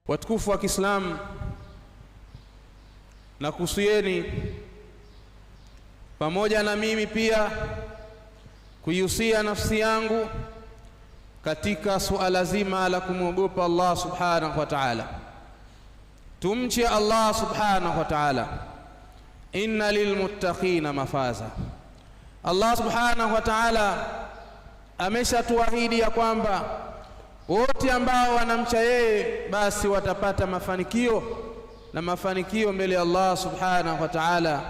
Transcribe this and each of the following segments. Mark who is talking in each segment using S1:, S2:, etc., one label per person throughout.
S1: Watukufu wa Kiislamu, na kuhusieni pamoja na mimi pia kuihusia nafsi yangu katika suala zima la kumwogopa Allah subhanahu wa ta'ala. Tumche Allah subhanahu wa ta'ala. Inna lilmuttaqina mafaza. Allah subhanahu wa ta'ala ameshatuahidi ya kwamba wote ambao wanamcha yeye basi watapata mafanikio, na mafanikio mbele ya Allah subhanahu wa ta'ala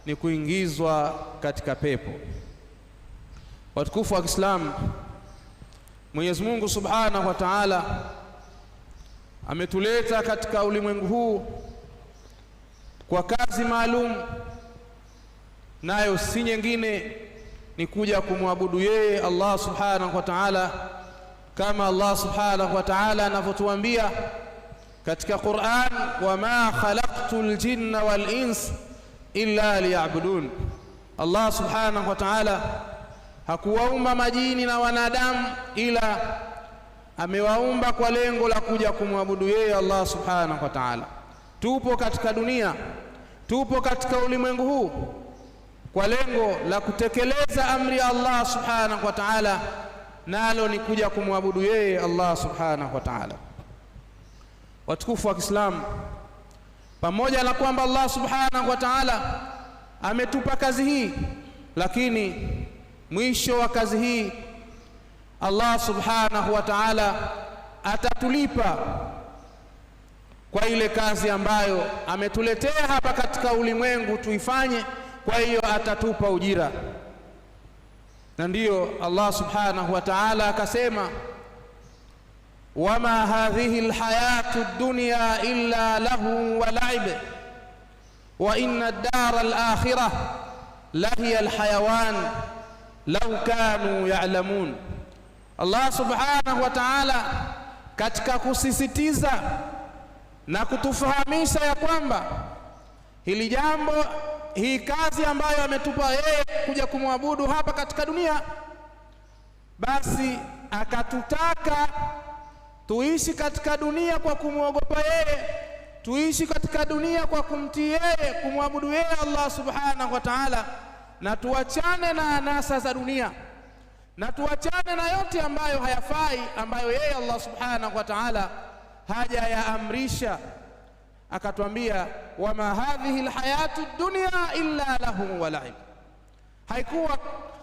S1: ni kuingizwa katika pepo. Watukufu wa Kiislamu, Mwenyezi Mungu subhanahu wa ta'ala ametuleta katika ulimwengu huu kwa kazi maalum, nayo si nyingine ni kuja kumwabudu yeye Allah subhanahu wa ta'ala, kama Allah subhanahu wa ta'ala anavyotuambia katika Qur'an, wama khalaqtul jinna wal ins illa liya'budun. Allah subhanahu wa ta'ala hakuwaumba majini na wanadamu ila amewaumba kwa lengo la kuja kumwabudu yeye Allah subhanahu wa ta'ala. Tupo katika dunia, tupo katika ulimwengu huu kwa lengo la kutekeleza amri ya Allah subhanahu wa ta'ala, nalo ni kuja kumwabudu yeye Allah subhanahu wa ta'ala. Watukufu wa Kiislamu, pamoja na kwamba Allah subhanahu wa ta'ala ametupa kazi hii, lakini mwisho wa kazi hii Allah subhanahu wa ta'ala atatulipa kwa ile kazi ambayo ametuletea hapa katika ulimwengu tuifanye. Kwa hiyo atatupa ujira, na ndiyo Allah subhanahu wa ta'ala akasema, wama hadhihi alhayatu ad-dunya illa lahu wa la'ib wa inna ad-dara al-akhirah lahiya al-hayawan law kanu ya'lamun. Allah subhanahu wa ta'ala katika kusisitiza na kutufahamisha ya kwamba hili jambo, hii kazi ambayo ametupa yeye kuja kumwabudu hapa katika dunia, basi akatutaka tuishi katika dunia kwa kumwogopa yeye, tuishi katika dunia kwa kumtii yeye, kumwabudu yeye Allah subhanahu wa ta'ala, na tuachane na anasa za dunia, na tuachane na yote ambayo hayafai, ambayo yeye Allah subhanahu wa ta'ala haja ya amrisha. Akatwambia, wama hadhihi alhayatu dunya illa lahu wa la'ib. Haikuwa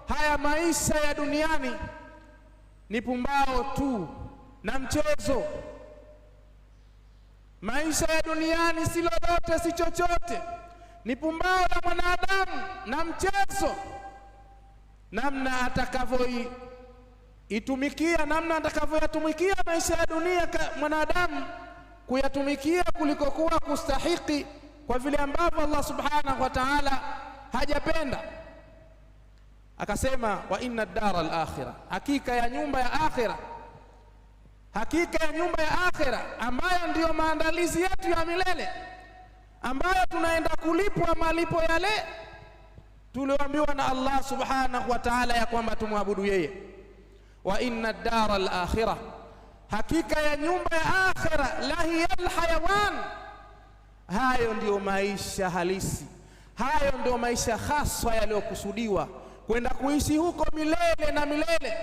S1: haya maisha ya duniani ni pumbao tu na mchezo. Maisha ya duniani si lolote, si chochote, ni pumbao la mwanadamu na mchezo. Namna atakavyoitumikia, namna atakavyoyatumikia maisha ya dunia mwanadamu, kuyatumikia kuliko kuwa kustahiki kwa vile ambavyo Allah subhanahu wa ta'ala hajapenda. Akasema, wa inna ad-dara al-akhirah, hakika ya nyumba ya akhira, hakika ya nyumba ya akhira ambayo ndiyo maandalizi yetu ya milele, ambayo tunaenda kulipwa malipo yale tulioambiwa na Allah subhanahu wa ta'ala ya kwamba tumwabudu yeye. Wa inna ad-dara al-akhirah, hakika ya nyumba ya akhira lahiyal hayawan, hayo ndio maisha halisi, hayo ndio maisha haswa yaliyokusudiwa kwenda kuishi huko milele na milele.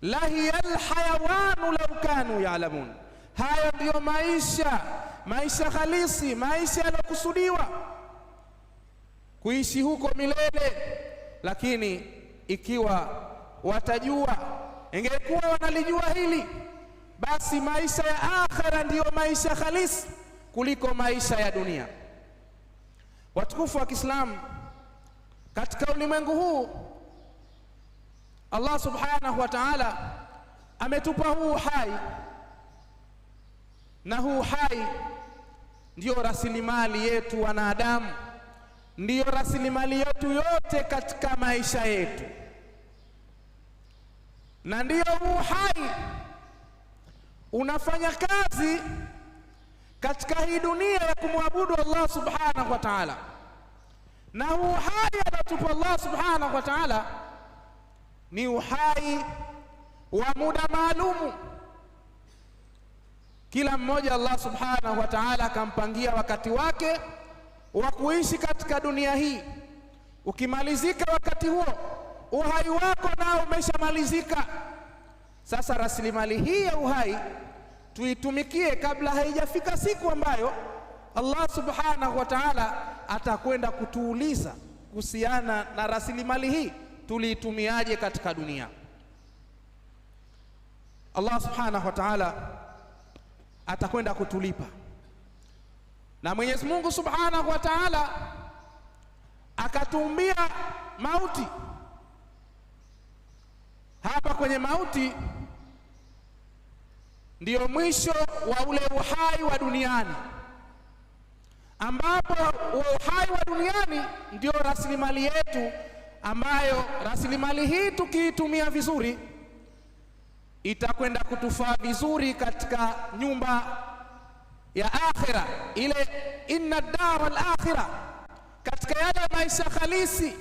S1: Lahiyal hayawanu law kanu ya'lamun, hayo ndio maisha halisi, maisha yaliyokusudiwa kuishi huko milele. Lakini ikiwa watajua, ingekuwa wanalijua hili, basi maisha ya akhera ndiyo maisha halisi kuliko maisha ya dunia. Watukufu wa Kiislamu, katika ulimwengu huu Allah subhanahu wa ta'ala ametupa huu hai, na huu hai ndiyo rasilimali yetu wanadamu, ndiyo rasilimali yetu yote katika maisha yetu, na ndiyo huu hai unafanya kazi katika hii dunia ya kumwabudu Allah subhanahu wa ta'ala. Na huu hai anatupa Allah subhanahu wa ta'ala ni uhai wa muda maalumu. Kila mmoja Allah subhanahu wa ta'ala akampangia wakati wake wa kuishi katika dunia hii. Ukimalizika wakati huo, uhai wako nao umeshamalizika. Sasa rasilimali hii ya uhai tuitumikie kabla haijafika siku ambayo Allah subhanahu wa ta'ala atakwenda kutuuliza kuhusiana na rasilimali hii tuliitumiaje katika dunia. Allah subhanahu wa ta'ala atakwenda kutulipa. Na Mwenyezi Mungu subhanahu wa ta'ala akatuumbia mauti. Hapa kwenye mauti ndiyo mwisho wa ule uhai wa duniani, ambapo uhai wa duniani ndio rasilimali yetu, ambayo rasilimali hii tukiitumia vizuri itakwenda kutufaa vizuri katika nyumba ya akhira, ile inna dar al-akhirah, katika yale maisha halisi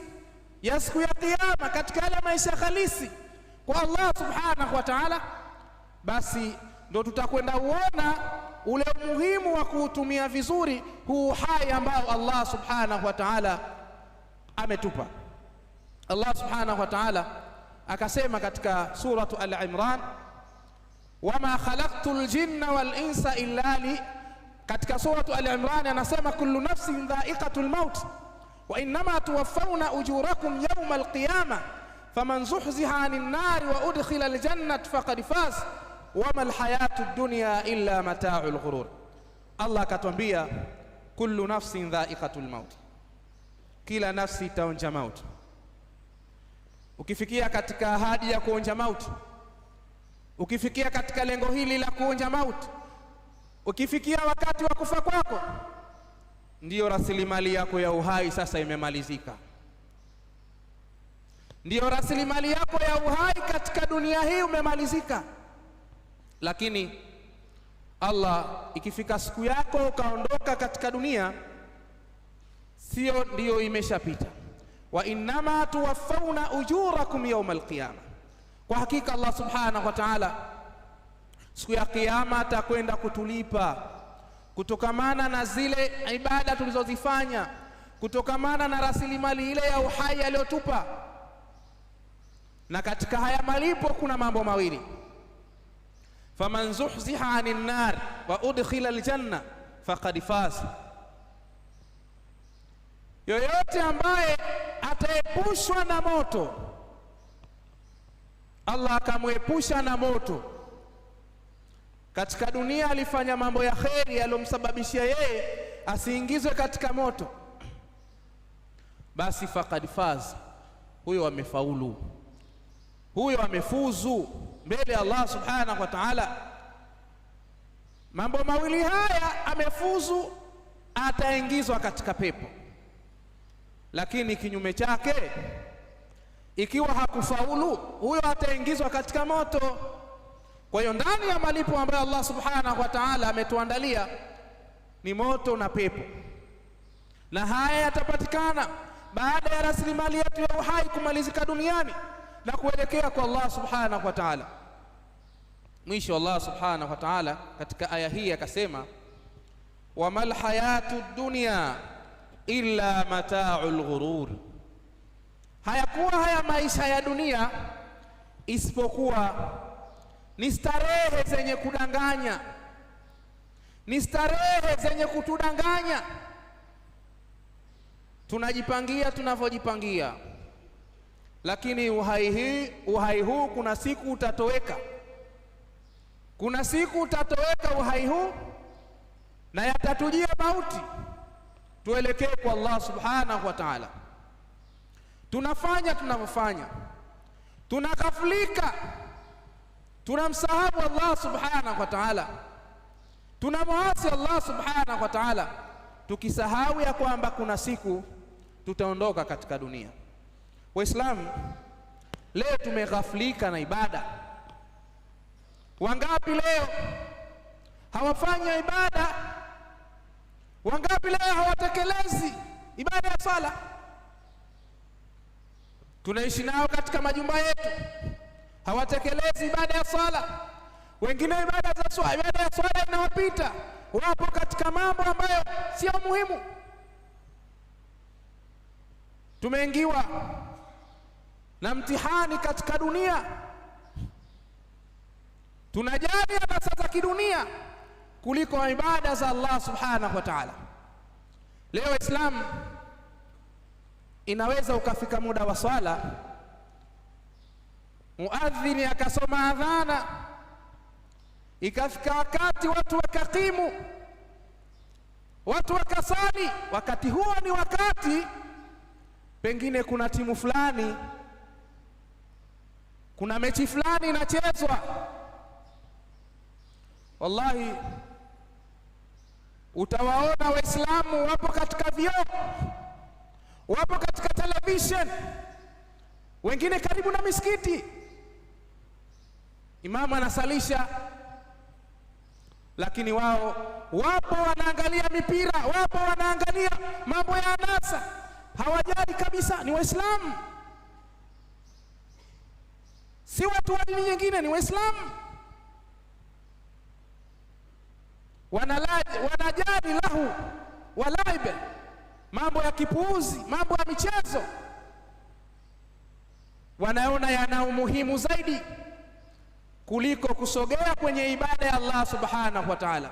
S1: ya siku ya kiyama, katika yale maisha halisi kwa Allah subhanahu wa ta'ala. Basi ndo tutakwenda uona ule muhimu wa kuutumia vizuri huu hai ambao Allah subhanahu wa ta'ala ametupa. Allah subhanahu wa ta'ala akasema katika suratu Al-Imran, wama khalaqtul jinna wal insa illa li. Katika suratu Al-Imran anasema kullu nafsin dha'iqatul maut wa innama tuwaffawna ujurakum yawma al-qiyamah faman zuhziha 'anil nari wa udkhila al-jannata faqad faz wama al-hayatu ad-dunya illa mata'ul ghurur. Allah akatwambia kullu nafsin dha'iqatul maut, kila nafsi itaonja mauti. Ukifikia katika ahadi ya kuonja mauti, ukifikia katika lengo hili la kuonja mauti, ukifikia wakati wa kufa kwako, ndiyo rasilimali yako ya uhai sasa imemalizika. Ndiyo rasilimali yako ya uhai katika dunia hii umemalizika. Lakini Allah, ikifika siku yako ukaondoka katika dunia, sio ndiyo imeshapita. Wa innama tuwaffawna ujurakum yawma al-qiyamah, kwa hakika Allah subhanahu wa ta'ala siku ya kiyama atakwenda kutulipa kutokamana na zile ibada tulizozifanya, kutokamana na rasilimali ile ya uhai aliyotupa. Na katika haya malipo kuna mambo mawili, faman zuhziha 'anil nar wa udkhila al-janna faqad faz. Yoyote ambaye ataepushwa na moto, Allah akamwepusha na moto. Katika dunia alifanya mambo ya kheri yaliyomsababishia yeye asiingizwe katika moto, basi faqad faz, huyo amefaulu, huyo amefuzu mbele Allah subhanahu wa ta'ala. Mambo mawili haya, amefuzu, ataingizwa katika pepo. Lakini kinyume chake, ikiwa hakufaulu, huyo ataingizwa katika moto. Kwa hiyo ndani ya malipo ambayo Allah subhanahu wa ta'ala ametuandalia ni moto na pepo, na haya yatapatikana baada ya rasilimali yetu ya uhai kumalizika duniani na kuelekea kwa Allah subhanahu wa ta'ala. Mwisho Allah subhanahu wa ta'ala katika aya hii akasema, wamal hayatu dunya illa mata'ul ghurur, hayakuwa haya maisha ya dunia isipokuwa ni starehe zenye kudanganya, ni starehe zenye kutudanganya. Tunajipangia tunavyojipangia, lakini uhai huu kuna siku utatoweka. Kuna siku utatoweka uhai huu, na yatatujia mauti, tuelekee kwa Allah subhanahu wa ta'ala. Tunafanya tunavyofanya, tunakafulika, tunamsahau Allah subhanahu wa ta'ala, tunamwasi Allah subhanahu wa ta'ala, tukisahau ya kwamba kuna siku tutaondoka katika dunia. Waislamu, leo tumeghaflika na ibada. Wangapi leo hawafanya ibada? Wangapi leo hawatekelezi ibada ya sala? Tunaishi nao katika majumba yetu, hawatekelezi ibada ya sala. wengine ibada ya swala inawapita, wapo katika mambo ambayo sio muhimu. Tumeingiwa na mtihani katika dunia, tunajali anasa za kidunia kuliko ibada za Allah subhanahu wa ta'ala. Leo Islam inaweza ukafika muda wa swala, muadhini akasoma adhana, ikafika wakati watu wakakimu, watu wakasali. Wakati huo ni wakati pengine kuna timu fulani, kuna mechi fulani inachezwa. Wallahi utawaona Waislamu wapo katika vioo, wapo katika television, wengine karibu na misikiti, imamu anasalisha, lakini wao wapo wanaangalia mipira, wapo wanaangalia mambo ya anasa, hawajali kabisa. Ni Waislamu, si watu wa dini nyingine, ni Waislamu. Wanajali lahu walaibe, mambo ya kipuuzi, mambo ya michezo, wanaona yana umuhimu zaidi kuliko kusogea kwenye ibada ya Allah subhanahu wa ta'ala.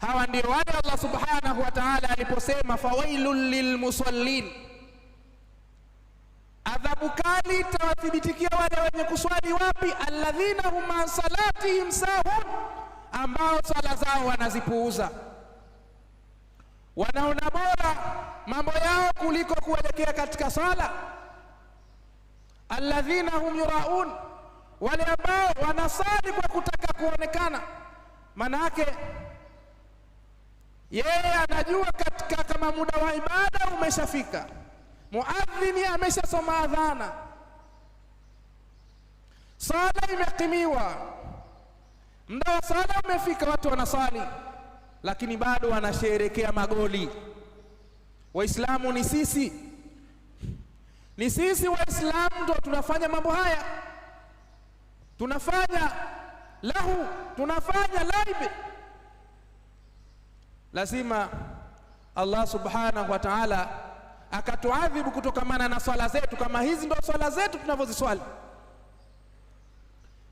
S1: Hawa ndio wale Allah subhanahu wa ta'ala aliposema fawailul lilmusallin, adhabu kali tawathibitikia wale wenye kuswali. Wapi? alladhina hum an salatihim sahun, ambao swala zao wanazipuuza, wanaona bora mambo yao kuliko kuelekea katika swala. alladhina hum yuraun, wale ambao wanasali kwa kutaka kuonekana. Manake yeye anajua katika kama muda wa ibada umeshafika, muadhini ameshasoma adhana, sala imekimiwa, muda wa sala umefika, watu wanasali, lakini bado wanasherehekea magoli. Waislamu ni sisi Waislamu ndio tunafanya mambo haya, tunafanya lahu, tunafanya laibe. Lazima Allah subhanahu wa ta'ala akatuadhibu kutokamana na swala zetu, kama hizi ndio swala zetu tunavyoziswali.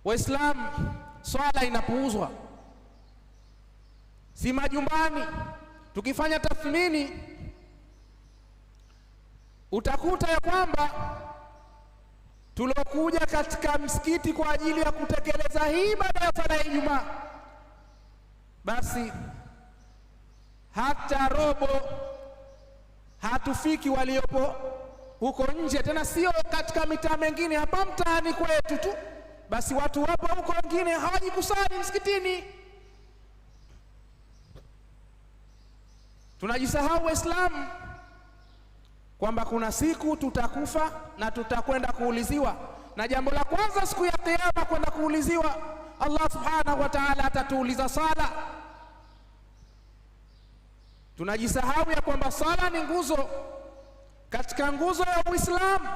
S1: Waislamu, swala inapuuzwa, si majumbani. Tukifanya tathmini utakuta ya kwamba tulokuja katika msikiti kwa ajili ya kutekeleza hii ibada ya swala ya Ijumaa, basi hata robo hatufiki waliopo huko nje, tena sio katika mitaa mingine, hapa mtaani kwetu tu. Basi watu wapo huko, wengine hawaji kusali msikitini. Tunajisahau Waislamu kwamba kuna siku tutakufa na tutakwenda kuuliziwa, na jambo la kwanza siku ya Kiyama kwenda kuuliziwa, Allah subhanahu wa ta'ala atatuuliza sala. Tunajisahau ya kwamba sala ni nguzo katika nguzo ya Uislamu.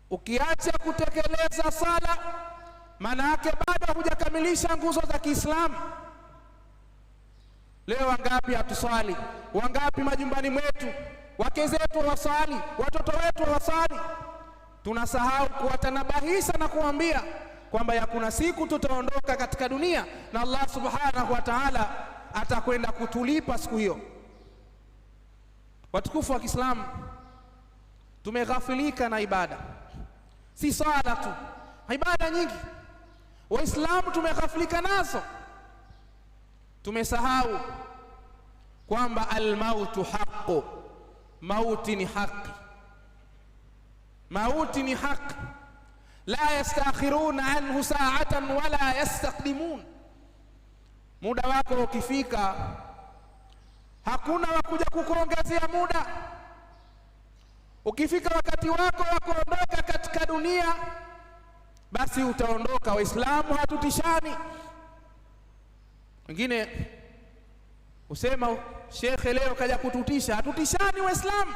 S1: Ukiacha kutekeleza sala, maana yake bado hujakamilisha nguzo za Kiislamu. Leo wangapi hatuswali? Wangapi majumbani mwetu wake zetu hawasali, watoto wetu hawasali? Tunasahau kuwatanabahisha na kuambia kwamba ya kuna siku tutaondoka katika dunia na Allah subhanahu wa ta'ala atakwenda kutulipa siku hiyo. Watukufu wa Kiislamu, tumeghafilika na ibada, si swala tu, ibada nyingi Waislamu tumeghafilika nazo. Tumesahau kwamba almautu haqqu, mauti ni haki, mauti ni haki. La yastakhiruna anhu sa'atan wala yastaqdimun. Muda wako ukifika, hakuna wakuja kukuongezea muda. Ukifika wakati wako wa kuondoka katika dunia, basi utaondoka. Waislamu hatutishani. Wengine usema shekhe leo kaja kututisha. Hatutishani Waislamu.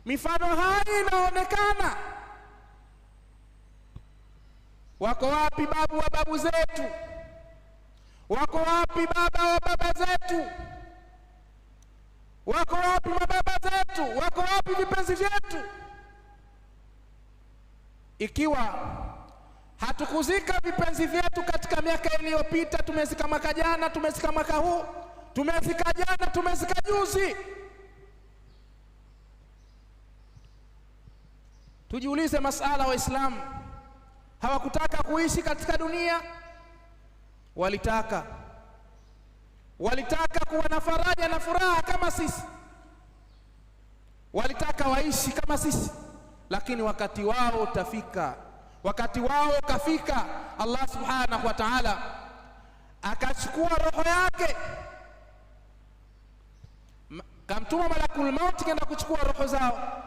S1: Mifano haya inaonekana. Wako wapi babu wa babu zetu? Wako wapi baba wa baba zetu? Wako wapi mababa zetu? Wako wapi vipenzi vyetu? Ikiwa hatukuzika vipenzi vyetu katika miaka iliyopita, tumezika mwaka jana, tumezika mwaka huu, tumezika jana, tumezika juzi, tujiulize masala. Waislamu hawakutaka kuishi katika dunia, walitaka kuwa na faraja na furaha kama sisi, walitaka waishi kama sisi, lakini wakati wao utafika, wakati wao kafika. Allah subhanahu wa ta'ala akachukua roho yake, kamtuma malakul maut kwenda kuchukua roho zao,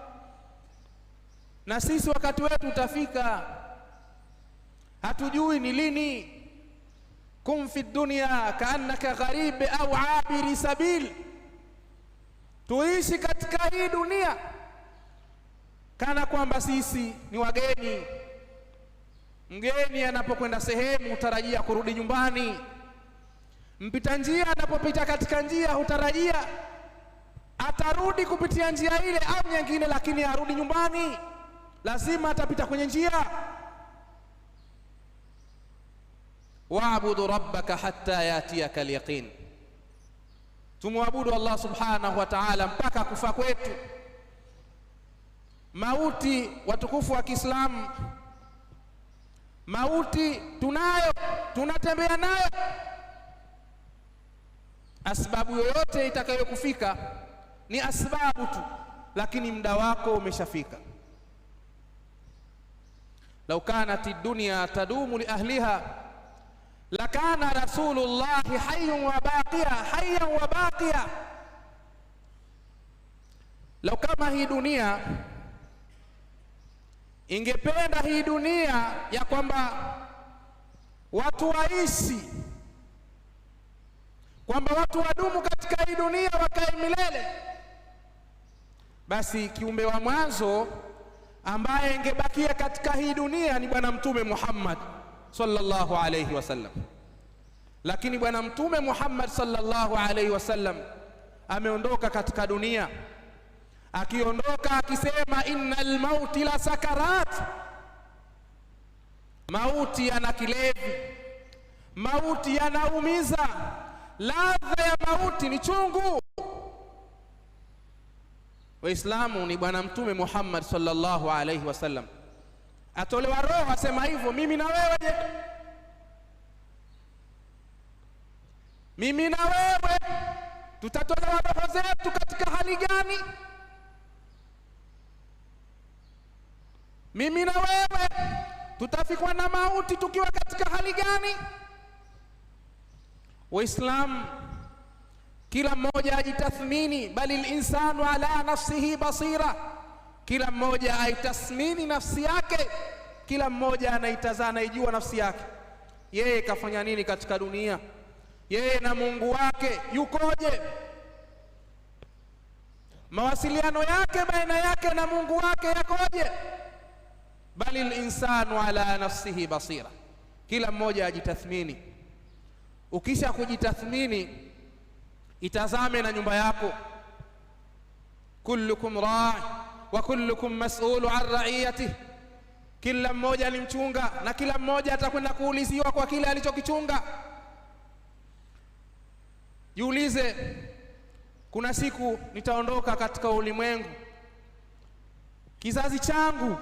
S1: na sisi wakati wetu utafika, hatujui ni lini. Kum fi dunya kaannaka gharib au abiri sabil, tuishi katika hii dunia kana kwamba sisi ni wageni. Mgeni anapokwenda sehemu hutarajia kurudi nyumbani. Mpita njia anapopita katika njia hutarajia atarudi kupitia njia ile au nyingine, lakini arudi nyumbani, lazima atapita kwenye njia. Waabudu rabbaka hatta yatiyaka alyaqin, tumwabudu Allah subhanahu wa ta'ala mpaka kufa kwetu. Mauti, watukufu wa Kiislamu, mauti tunayo, tunatembea nayo. Asbabu yoyote itakayokufika ni asbabu tu, lakini muda wako umeshafika. Lau kanat ad-dunya tadumu li ahliha lakana rasulullahi hayyun wa baqiya, hayyan wa baqiya. Lau kama hii dunia ingependa, hii dunia ya kwamba watu waishi, kwamba watu wadumu katika hii dunia wakae milele, basi kiumbe wa mwanzo ambaye ingebakia katika hii dunia ni Bwana Mtume Muhammad sallallahu alayhi wasallam. Lakini Bwana Mtume Muhammad sallallahu alayhi wasallam ameondoka katika dunia, akiondoka akisema innal mauti la sakarat, mauti yana kilevi, mauti yanaumiza, ladha ya mauti ni chungu. Waislamu, ni Bwana Mtume Muhammad sallallahu alayhi wasallam atolewa roho, asema hivyo, mimi na wewe je? Mimi na wewe tutatolewa roho zetu katika hali gani? Mimi na wewe tutafikwa na mauti tukiwa katika hali gani? Waislamu, kila mmoja ajitathmini, bali linsanu ala nafsihi basira, kila mmoja aitathmini nafsi yake, kila mmoja anaitazama, anaijua nafsi yake, yeye kafanya nini katika dunia, yeye na Mungu wake yukoje, mawasiliano yake baina yake na Mungu wake yakoje. Bali linsanu ala nafsihi basira, kila mmoja ajitathmini. Ukisha kujitathmini, itazame na nyumba yako. Kullukum ra'i wa kullukum mas'ulu an ra'iyatihi, kila mmoja ni mchunga na kila mmoja atakwenda kuuliziwa kwa kile alichokichunga. Jiulize, kuna siku nitaondoka katika ulimwengu, kizazi changu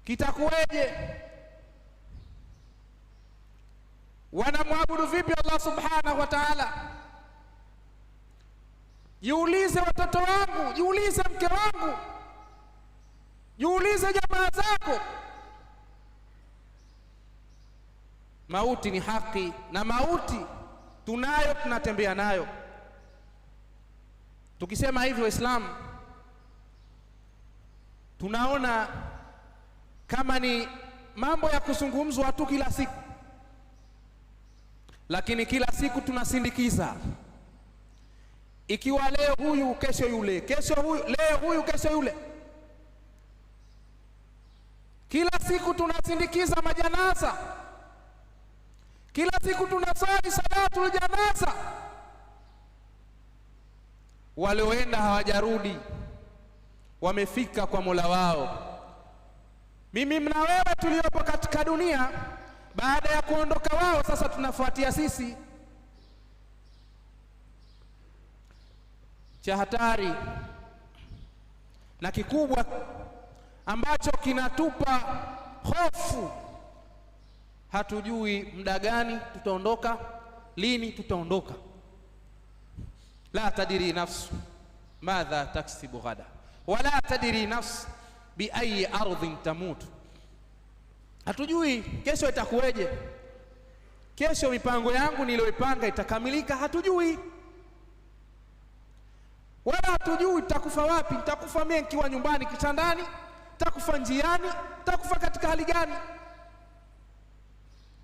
S1: kitakuweje? Wanamwabudu vipi Allah subhanahu wa ta'ala? Jiulize watoto wangu, jiulize mke wangu, jiulize jamaa zako. Mauti ni haki, na mauti tunayo, tunatembea nayo. Tukisema hivi Waislamu, tunaona kama ni mambo ya kuzungumzwa tu kila siku, lakini kila siku tunasindikiza. Ikiwa leo huyu kesho yule, kesho huyu, leo huyu kesho yule. Kila siku tunasindikiza majanaza, kila siku tunasali salatul janaza. Walioenda hawajarudi, wamefika kwa Mola wao. Mimi na wewe tuliopo katika dunia, baada ya kuondoka wao, sasa tunafuatia sisi. Cha hatari na kikubwa ambacho kinatupa hofu, hatujui muda gani tutaondoka, lini tutaondoka. La tadiri nafsu madha taksibu ghada wala tadiri nafsu bi ayi ardhin tamut. Hatujui kesho itakuweje, kesho mipango yangu niliyoipanga itakamilika, hatujui. Wala hatujui nitakufa wapi, nitakufa mimi nikiwa nyumbani kitandani, nitakufa njiani, nitakufa katika hali gani?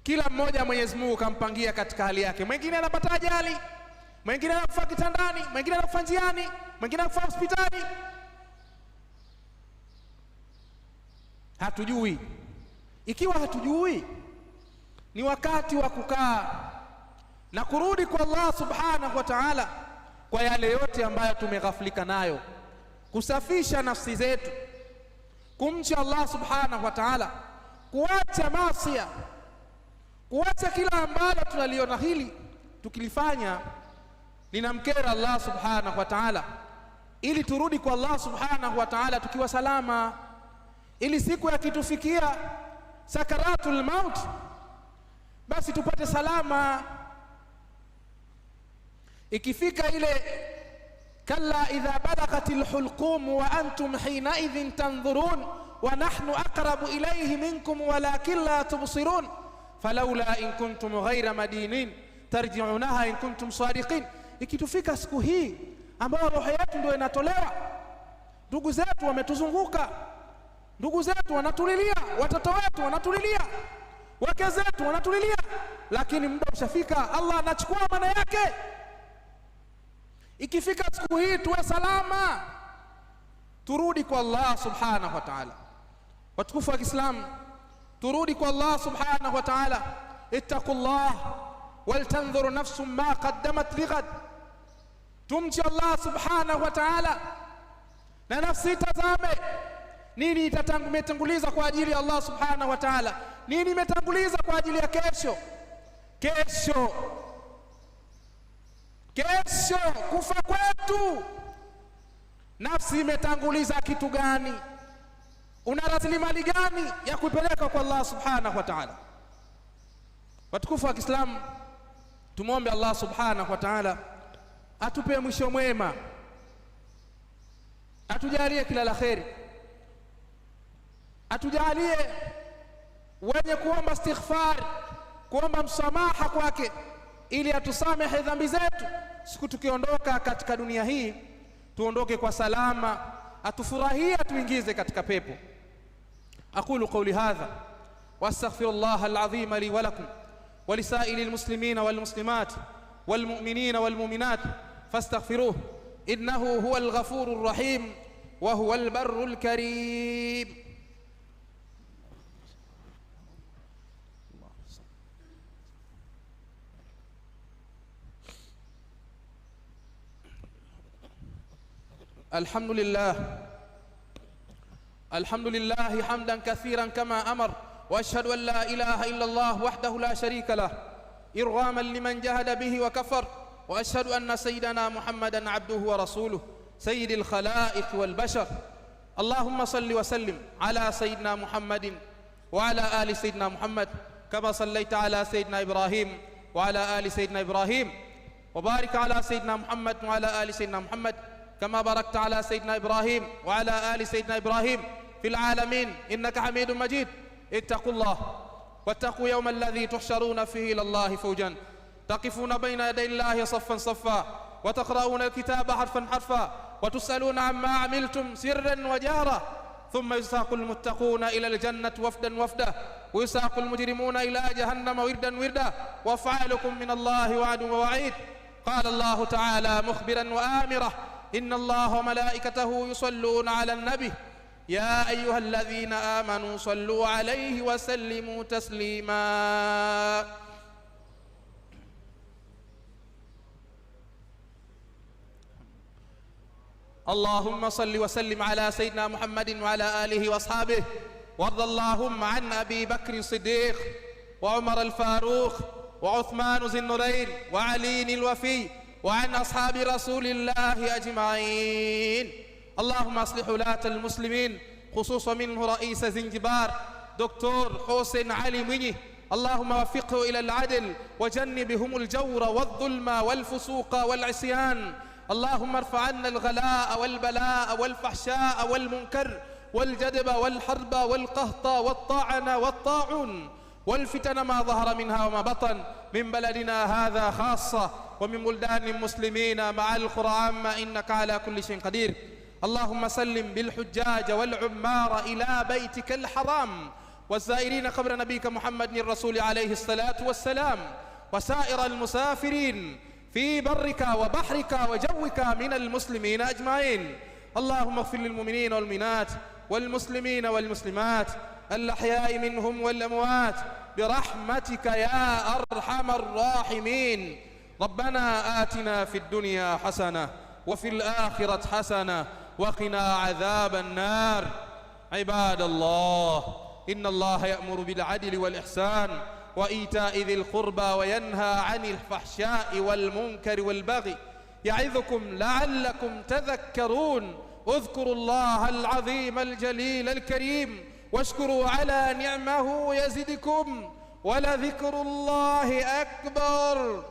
S1: Kila mmoja Mwenyezi Mungu kampangia katika hali yake. Mwingine anapata ajali, mwingine anakufa kitandani, mwingine anakufa njiani, mwingine anakufa hospitali. Hatujui. Ikiwa hatujui, ni wakati wa kukaa na kurudi kwa Allah subhanahu wa ta'ala kwa yale yote ambayo tumeghaflika nayo, kusafisha nafsi zetu, kumcha Allah subhanahu wa ta'ala, kuacha maasi, kuacha kila ambalo tunaliona hili tukilifanya linamkera Allah subhanahu wa ta'ala, ili turudi kwa Allah subhanahu wa ta'ala tukiwa salama, ili siku yakitufikia sakaratul maut basi tupate salama. Ikifika ile kalla idha balaghatil hulqum wa antum hina idhin tanzurun wa nahnu aqrabu ilayhi minkum walakin la tubsirun falawla in kuntum ghayra madinin tarji'unaha in kuntum sadiqin. Ikitufika siku hii ambayo roho yetu ndio inatolewa, ndugu zetu wametuzunguka, ndugu zetu wanatulilia, watoto wetu wanatulilia, wake zetu wanatulilia, lakini muda ushafika, Allah anachukua maana yake. Ikifika siku hii tuwe salama, turudi kwa Allah subhanahu wa ta'ala. Watukufu wa Kiislamu, turudi kwa Allah subhanahu wa ta'ala. Ittaqullah waltanzur nafsum ma qaddamat lighad. Tumchi Allah subhanahu wa ta'ala na nafsi tazame nini imetanguliza kwa ajili ya Allah subhanahu wa ta'ala, nini imetanguliza kwa ajili ya kesho. Kesho kufa kwetu, nafsi imetanguliza kitu gani? Una rasilimali gani ya kuipeleka kwa Allah subhanahu wa ta'ala? Watukufu wa Kiislamu, tumuombe Allah subhanahu wa ta'ala atupe mwisho mwema, atujalie kila la kheri, atujalie wenye kuomba istighfar, kuomba msamaha kwake, ili atusamehe dhambi zetu. Siku tukiondoka katika dunia hii tuondoke kwa salama, atufurahie, tuingize katika pepo. Aqulu qawli hadha wa astaghfirullah alazim li wa lakum wa lisaa'ilil muslimina wal muslimat wal mu'minina wal mu'minat fastaghfiruhu innahu huwal ghafurur rahim wa huwal barrul karim. الحمد لله حمدا كثيرا كما أمر، وأشهد أن لا إله إلا الله وحده لا شريك له إرغاما لمن جهد به وكفر، وأشهد أن سيدنا محمدا عبده ورسوله سيد الخلائق والبشر. اللهم صل وسلم على سيدنا محمد وعلى آل سيدنا محمد كما صليت على سيدنا إبراهيم وعلى آل سيدنا إبراهيم، وبارك على سيدنا محمد وعلى آل سيدنا محمد كما باركت على سيدنا إبراهيم وعلى آل سيدنا إبراهيم في العالمين إنك حميد مجيد. اتقوا الله واتقوا يوم الذي تحشرون فيه إلى الله فوجا، تقفون بين يدي الله صفا صفا، وتقرؤون الكتاب حرفا حرفا، وتسألون عما عملتم سرا وجهرا، ثم يساق المتقون إلى الجنة وفدا وفدا، ويساق المجرمون إلى جهنم وردا وردا، وأفعالكم من الله وعد ووعيد. قال الله تعالى مخبرا وآمرا: إن الله وملائكته يصلون على النبي يا أيها الذين آمنوا صلوا عليه وسلموا تسليما. اللهم صل وسلم على سيدنا محمد وعلى آله وأصحابه، وارض اللهم عن أبي بكر الصديق وعمر الفاروق وعثمان ذي النورين وعلي الوفي وعن أصحاب رسول الله أجمعين. اللهم أصلح ولاة المسلمين، خصوصا منه رئيس زنجبار دكتور حسين علي مني، اللهم وفقه إلى العدل وجنبهم الجور والظلم والفسوق والعصيان. اللهم ارفع عنا الغلاء والبلاء والفحشاء والمنكر والجدب والحرب والقهط والطعن والطاعون والفتن ما ظهر منها وما بطن من بلدنا هذا خاصة ومن بلدان المسلمين مع القرى عامة، إنك على كل شيء قدير. اللهم سلم بالحجاج والعمار إلى بيتك الحرام والزائرين قبر نبيك محمد الرسول عليه الصلاة والسلام، وسائر المسافرين في برك وبحرك وجوك من المسلمين أجمعين. اللهم اغفر للمؤمنين والمؤمنات والمسلمين والمسلمات الأحياء منهم والأموات برحمتك يا أرحم الراحمين. ربنا آتنا في الدنيا حسنة وفي الآخرة حسنة وقنا عذاب النار. عباد الله، إن الله يأمر بالعدل والإحسان وإيتاء ذي القربى وينهى عن الفحشاء والمنكر والبغي، يعظكم لعلكم تذكرون. اذكروا الله العظيم الجليل الكريم واشكروا على نعمه يزدكم، ولذكر الله أكبر.